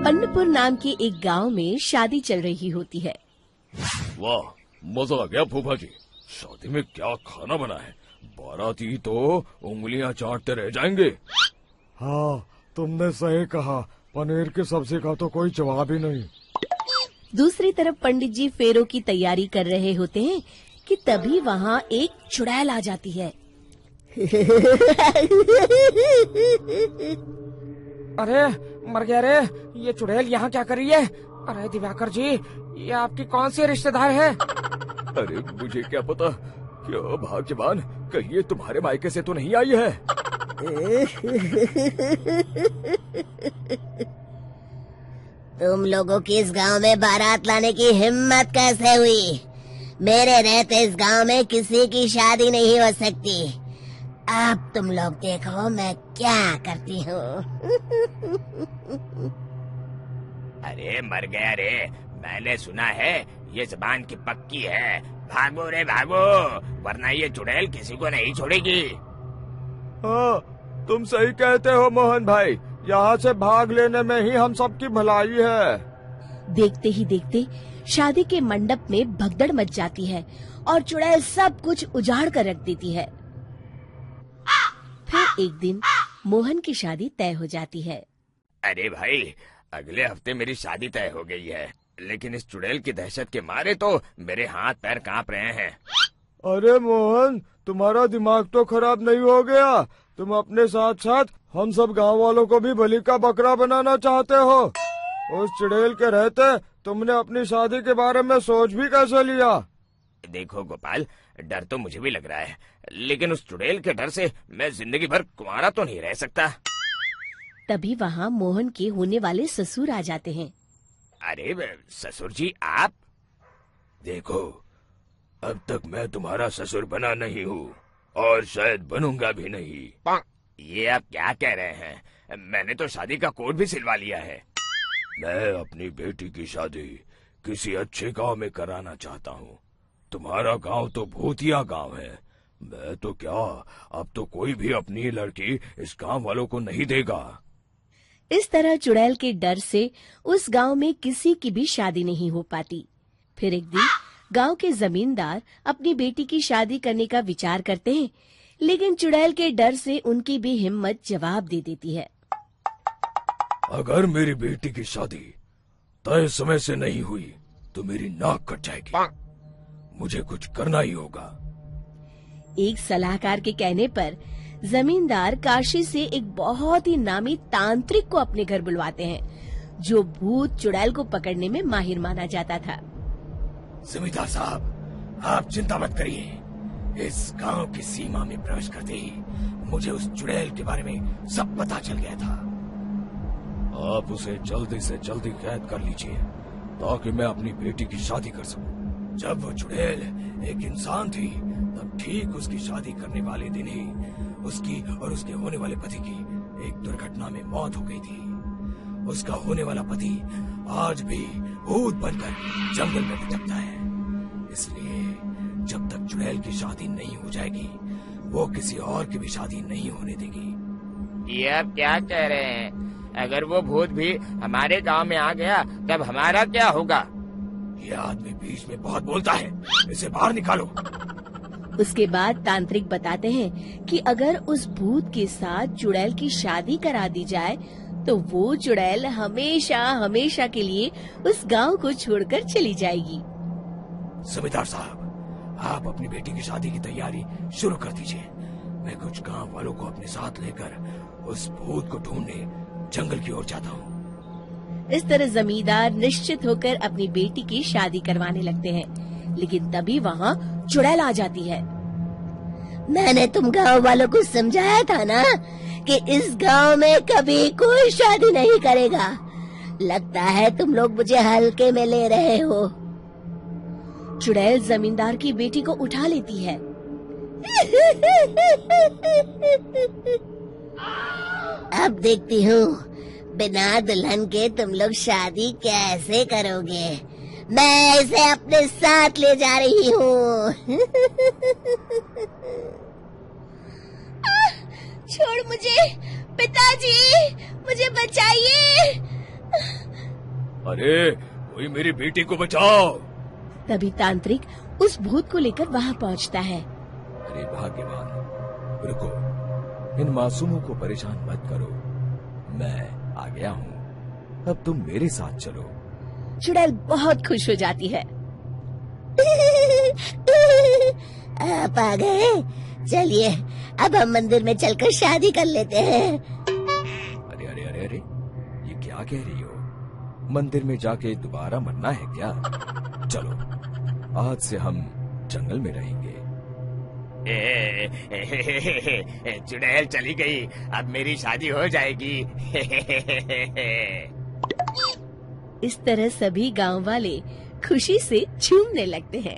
अन्नपुर नाम के एक गांव में शादी चल रही होती है। वाह, मजा आ गया फूफा जी। शादी में क्या खाना बना है, बाराती तो उंगलियां चाटते रह जाएंगे। हाँ, तुमने सही कहा, पनीर की सब्जी का तो कोई जवाब ही नहीं। दूसरी तरफ पंडित जी फेरों की तैयारी कर रहे होते हैं कि तभी वहाँ एक चुड़ैल आ जाती है। अरे मर गया रे, ये चुड़ैल यहाँ क्या कर रही है? अरे दिवाकर जी, ये आपकी कौन सी रिश्तेदार है? अरे मुझे क्या पता, क्या भाग्यवान, कहीं ये तुम्हारे मायके से तो नहीं आई है। तुम लोगों की इस गांव में बारात लाने की हिम्मत कैसे हुई? मेरे रहते इस गांव में किसी की शादी नहीं हो सकती। अब तुम लोग देखो मैं क्या करती हूँ। अरे मर गया रे, मैंने सुना है ये जबान की पक्की है। भागो रे भागो, वरना ये चुड़ैल किसी को नहीं छोड़ेगी। हाँ, तुम सही कहते हो मोहन भाई, यहाँ से भाग लेने में ही हम सबकी भलाई है। देखते ही देखते शादी के मंडप में भगदड़ मच जाती है और चुड़ैल सब कुछ उजाड़ कर रख देती है। फिर एक दिन मोहन की शादी तय हो जाती है। अरे भाई, अगले हफ्ते मेरी शादी तय हो गई है, लेकिन इस चुड़ैल की दहशत के मारे तो मेरे हाथ पैर कांप रहे हैं। अरे मोहन, तुम्हारा दिमाग तो खराब नहीं हो गया? तुम अपने साथ साथ हम सब गांव वालों को भी बलि का बकरा बनाना चाहते हो? उस चुड़ैल के रहते तुमने अपनी शादी के बारे में सोच भी कैसे लिया? देखो गोपाल, डर तो मुझे भी लग रहा है, लेकिन उस चुड़ैल के डर से मैं जिंदगी भर कुंवारा तो नहीं रह सकता। तभी वहाँ मोहन के होने वाले ससुर आ जाते हैं। अरे ससुर जी, आप? देखो, अब तक मैं तुम्हारा ससुर बना नहीं हूँ और शायद बनूंगा भी नहीं। ये आप क्या कह रहे हैं? मैंने तो शादी का कोड भी सिलवा लिया है। मैं अपनी बेटी की शादी किसी अच्छे गांव में कराना चाहता हूँ। तुम्हारा गांव तो भूतिया गांव है। मैं तो क्या, अब तो कोई भी अपनी लड़की इस गांव वालों को नहीं देगा। इस तरह चुड़ैल के डर से उस गांव में किसी की भी शादी नहीं हो पाती। फिर एक दिन गांव के जमींदार अपनी बेटी की शादी करने का विचार करते हैं, लेकिन चुड़ैल के डर से उनकी भी हिम्मत जवाब दे देती है। अगर मेरी बेटी की शादी तय समय से नहीं हुई तो मेरी नाक कट जाएगी। मुझे कुछ करना ही होगा। एक सलाहकार के कहने पर जमींदार काशी से एक बहुत ही नामी तांत्रिक को अपने घर बुलवाते हैं, जो भूत चुड़ैल को पकड़ने में माहिर माना जाता था। जमींदार साहब, आप चिंता मत करिए। इस गांव की सीमा में प्रवेश करते ही मुझे उस चुड़ैल के बारे में सब पता चल गया था। आप उसे जल्दी से जल्दी कैद कर लीजिए ताकि मैं अपनी बेटी की शादी कर सकूं। जब वो चुड़ैल एक इंसान थी, तब ठीक उसकी शादी करने वाले दिन ही उसकी और उसके होने वाले पति की एक दुर्घटना में मौत हो गई थी। उसका होने वाला पति आज भी भूत बनकर जंगल में भटकता है। इसलिए जब तक चुड़ैल की शादी नहीं हो जाएगी, वो किसी और की भी शादी नहीं होने देगी। ये आप क्या कह रहे हैं? अगर वो भूत भी हमारे गांव में आ गया तब हमारा क्या होगा? ये आदमी बीच में बहुत बोलता है, इसे बाहर निकालो। उसके बाद तांत्रिक बताते हैं कि अगर उस भूत के साथ चुड़ैल की शादी करा दी जाए तो वो चुड़ैल हमेशा हमेशा के लिए उस गांव को छोड़कर चली जाएगी। जमींदार साहब, आप अपनी बेटी की शादी की तैयारी शुरू कर दीजिए। मैं कुछ गांव वालों को अपने साथ लेकर उस भूत को ढूंढने जंगल की ओर जाता हूँ। इस तरह जमींदार निश्चित होकर अपनी बेटी की शादी करवाने लगते हैं, लेकिन तभी वहाँ चुड़ैल आ जाती है। मैंने तुम गांव वालों को समझाया था ना कि इस गांव में कभी कोई शादी नहीं करेगा। लगता है तुम लोग मुझे हल्के में ले रहे हो। चुड़ैल जमींदार की बेटी को उठा लेती है। अब देखती हूँ बिना दुल्हन के तुम लोग शादी कैसे करोगे। मैं इसे अपने साथ ले जा रही हूँ। पिताजी मुझे बचाइए। अरे कोई मेरी बेटी को बचाओ। तभी तांत्रिक उस भूत को लेकर वहाँ पहुँचता है। अरे भाग्यवान, रुको, इन मासूमों को परेशान मत करो, मैं आ गया हूँ, अब तुम मेरे साथ चलो। चुड़ैल बहुत खुश हो जाती है। आप आ गए, चलिए अब हम मंदिर में चलकर शादी कर लेते हैं। अरे अरे अरे अरे, ये क्या कह रही हो? मंदिर में जाके दोबारा मरना है क्या? चलो, आज से हम जंगल में रहेंगे। चुड़ैल चली गई, अब मेरी शादी हो जाएगी। इस तरह सभी गांव वाले खुशी से झूमने लगते हैं।